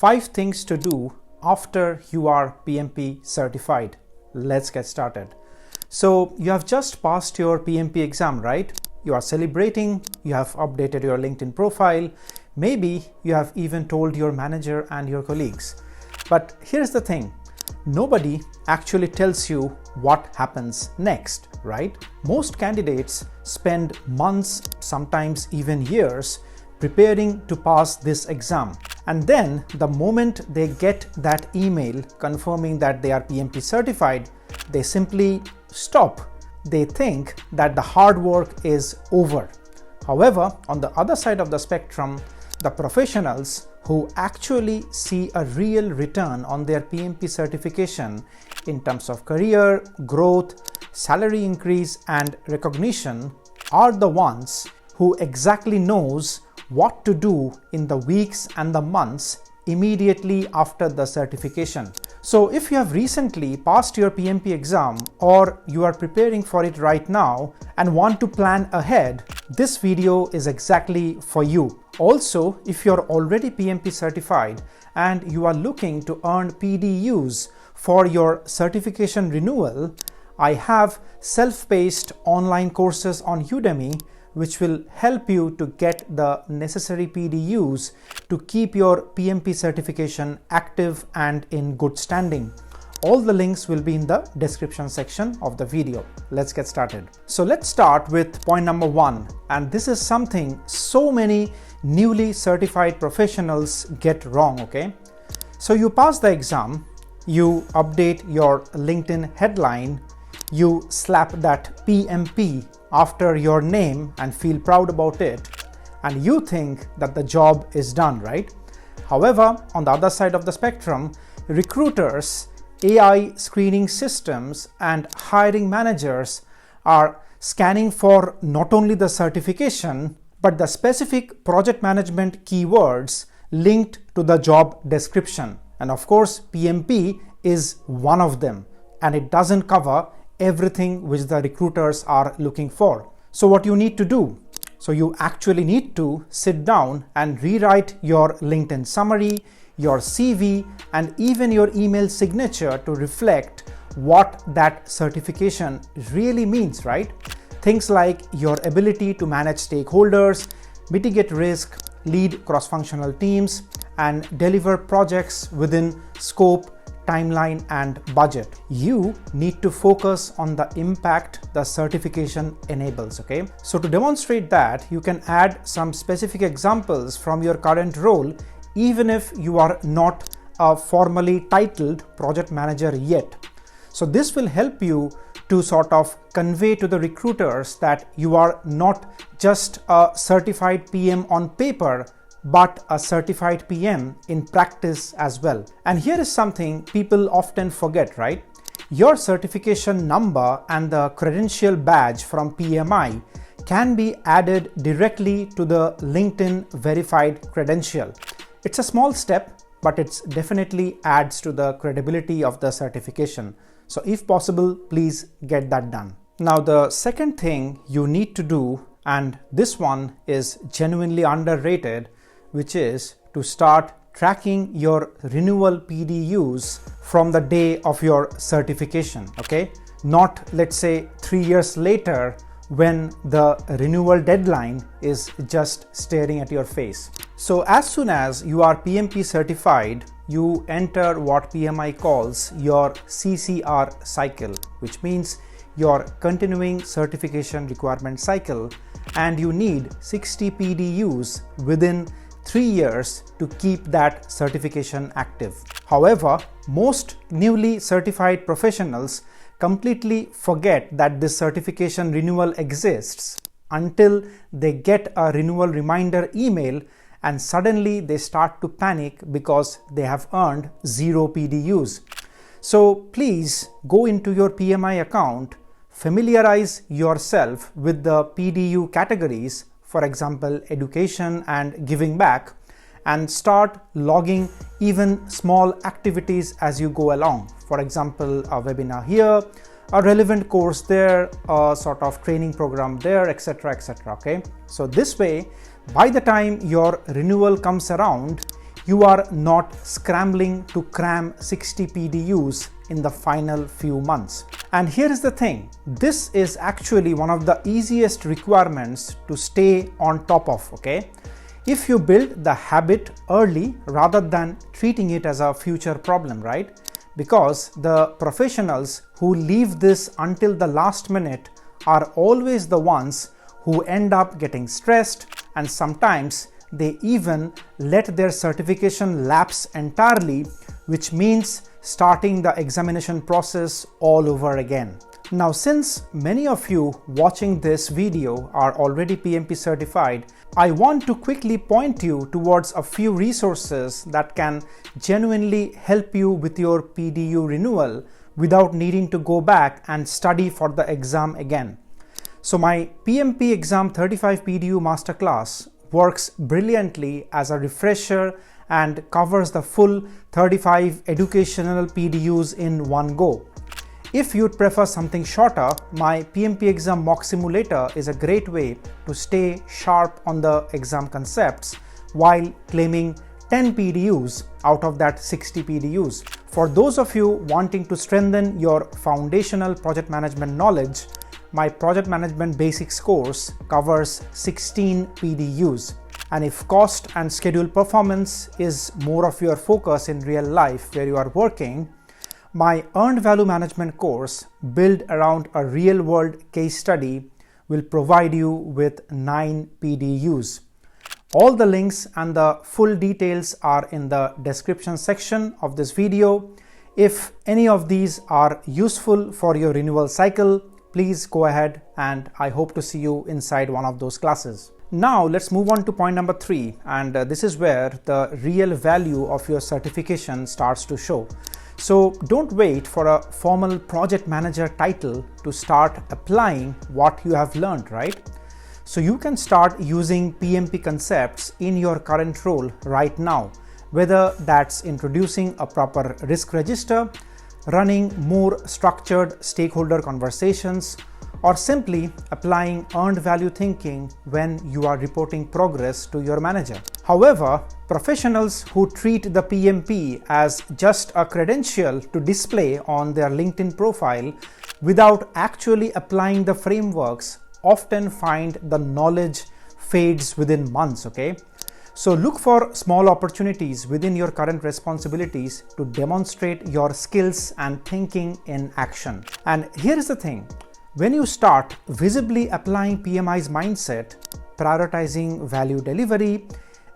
5 things to do after you are PMP certified. Let's get started. So you have just passed your PMP exam, right? You are celebrating, you have updated your LinkedIn profile, maybe you have even told your manager and your colleagues. But here's the thing, nobody actually tells you what happens next, right? Most candidates spend months, sometimes even years, preparing to pass this exam. And then the moment they get that email confirming that they are PMP certified, they simply stop. They think that the hard work is over. However, on the other side of the spectrum, the professionals who actually see a real return on their PMP certification in terms of career, growth, salary increase, and recognition are the ones who exactly knows what to do in the weeks and the months immediately after the certification. So if you have recently passed your PMP exam or you are preparing for it right now and want to plan ahead, this video is exactly for you. Also, if you're already PMP certified and you are looking to earn PDUs for your certification renewal, I have self-paced online courses on Udemy which will help you to get the necessary PDUs to keep your PMP certification active and in good standing. All the links will be in the description section of the video. Let's get started. So let's start with point number 1. And this is something so many newly certified professionals get wrong, okay? So you pass the exam, you update your LinkedIn headline, you slap that PMP after your name and feel proud about it, and you think that the job is done, right? However, on the other side of the spectrum, recruiters, AI screening systems, and hiring managers are scanning for not only the certification, but the specific project management keywords linked to the job description. And of course, PMP is one of them, and it doesn't cover everything which the recruiters are looking for. So what you need to do? So you actually need to sit down and rewrite your LinkedIn summary, your CV, and even your email signature to reflect what that certification really means, right? Things like your ability to manage stakeholders, mitigate risk, lead cross-functional teams, and deliver projects within scope, timeline, and budget. You need to focus on the impact the certification enables, okay? So to demonstrate that, you can add some specific examples from your current role, even if you are not a formally titled project manager yet. So this will help you to sort of convey to the recruiters that you are not just a certified PM on paper, but a certified PM in practice as well. And here is something people often forget, right? Your certification number and the credential badge from PMI can be added directly to the LinkedIn verified credential. It's a small step, but it definitely adds to the credibility of the certification. So if possible, please get that done. Now, the second thing you need to do, and this one is genuinely underrated, which is to start tracking your renewal PDUs from the day of your certification, okay? Not, let's say, 3 years later when the renewal deadline is just staring at your face. So as soon as you are PMP certified, you enter what PMI calls your CCR cycle, which means your continuing certification requirement cycle, and you need 60 PDUs within 3 years to keep that certification active. However, most newly certified professionals completely forget that this certification renewal exists until they get a renewal reminder email, and suddenly they start to panic because they have earned 0 PDUs. So please go into your PMI account, familiarize yourself with the PDU categories, for example, education and giving back, and start logging even small activities as you go along. For example, a webinar here, a relevant course there, a sort of training program there, etc., etc. Okay, so this way, by the time your renewal comes around, You are not scrambling to cram 60 PDUs in the final few months. And here is the thing, this is actually one of the easiest requirements to stay on top of, okay? If you build the habit early rather than treating it as a future problem, right? Because the professionals who leave this until the last minute are always the ones who end up getting stressed, and sometimes they even let their certification lapse entirely, which means starting the examination process all over again. Now, since many of you watching this video are already PMP certified, I want to quickly point you towards a few resources that can genuinely help you with your PDU renewal without needing to go back and study for the exam again. So my PMP Exam 35 PDU Masterclass works brilliantly as a refresher and covers the full 35 educational PDUs in one go. If you'd prefer something shorter, my PMP Exam Mock Simulator is a great way to stay sharp on the exam concepts while claiming 10 PDUs out of that 60 PDUs. For those of you wanting to strengthen your foundational project management knowledge, my Project Management Basics course covers 16 PDUs. And if cost and schedule performance is more of your focus in real life where you are working, my Earned Value Management course, built around a real-world case study, will provide you with 9 PDUs. All the links and the full details are in the description section of this video. If any of these are useful for your renewal cycle, please go ahead, and I hope to see you inside one of those classes. Now let's move on to point number 3, and this is where the real value of your certification starts to show. So don't wait for a formal project manager title to start applying what you have learned, right? So you can start using PMP concepts in your current role right now, whether that's introducing a proper risk register, running more structured stakeholder conversations, or simply applying earned value thinking when you are reporting progress to your manager. However, professionals who treat the PMP as just a credential to display on their LinkedIn profile without actually applying the frameworks often find the knowledge fades within months, okay? So look for small opportunities within your current responsibilities to demonstrate your skills and thinking in action. And here is the thing, when you start visibly applying PMI's mindset, prioritizing value delivery,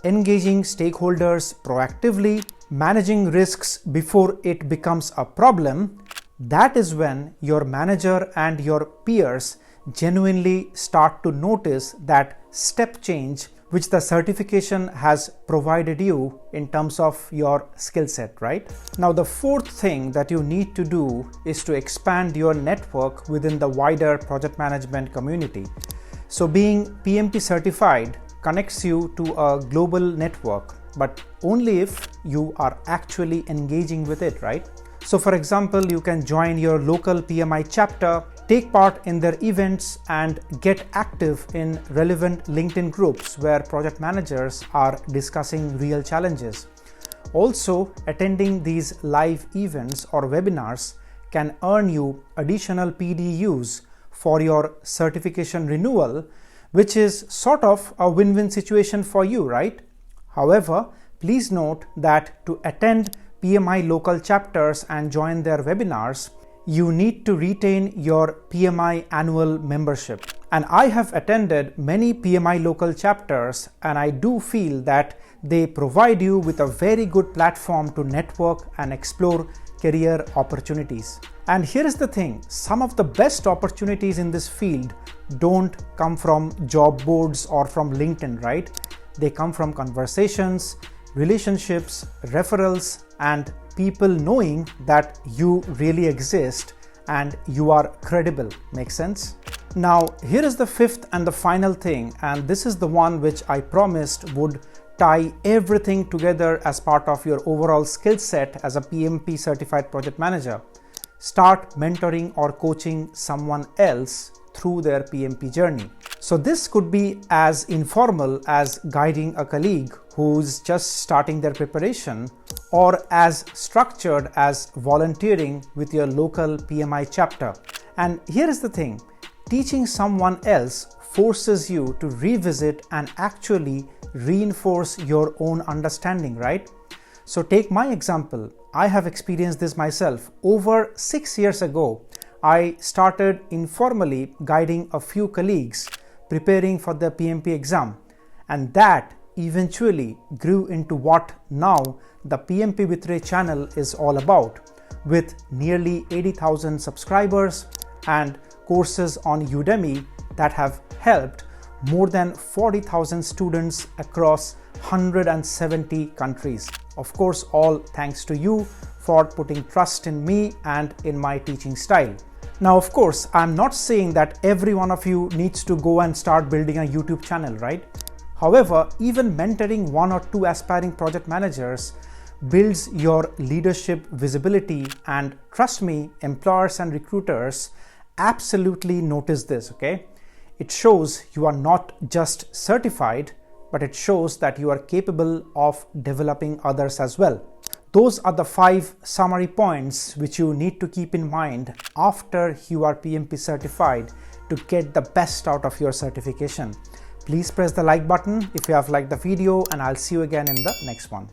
engaging stakeholders proactively, managing risks before it becomes a problem, that is when your manager and your peers genuinely start to notice that step change which the certification has provided you in terms of your skill set, right? Now, the fourth thing that you need to do is to expand your network within the wider project management community. So being PMP certified connects you to a global network, but only if you are actually engaging with it, right? So for example, you can join your local PMI chapter, take part in their events, and get active in relevant LinkedIn groups where project managers are discussing real challenges. Also, attending these live events or webinars can earn you additional PDUs for your certification renewal, which is sort of a win-win situation for you, right? However, please note that to attend PMI local chapters and join their webinars, you need to retain your PMI annual membership. And I have attended many PMI local chapters, and I do feel that they provide you with a very good platform to network and explore career opportunities. And here is the thing, some of the best opportunities in this field don't come from job boards or from LinkedIn, right? They come from conversations, relationships, referrals, and people knowing that you really exist and you are credible. Make sense? Now, here is the fifth and the final thing, and this is the one which I promised would tie everything together as part of your overall skill set as a PMP certified project manager. Start mentoring or coaching someone else through their PMP journey. So this could be as informal as guiding a colleague who's just starting their preparation, or as structured as volunteering with your local PMI chapter. And here is the thing, teaching someone else forces you to revisit and actually reinforce your own understanding, right? So take my example. I have experienced this myself. Over 6 years ago, I started informally guiding a few colleagues preparing for the PMP exam, and that eventually grew into what now the PMPwithRay channel is all about, with nearly 80,000 subscribers and courses on Udemy that have helped more than 40,000 students across 170 countries. Of course, all thanks to you for putting trust in me and in my teaching style. Now, of course, I'm not saying that every one of you needs to go and start building a YouTube channel, right? However, even mentoring 1 or 2 aspiring project managers builds your leadership visibility, and trust me, employers and recruiters absolutely notice this, okay? It shows you are not just certified, but it shows that you are capable of developing others as well. Those are the 5 summary points which you need to keep in mind after you are PMP certified to get the best out of your certification. Please press the like button if you have liked the video, and I'll see you again in the next one.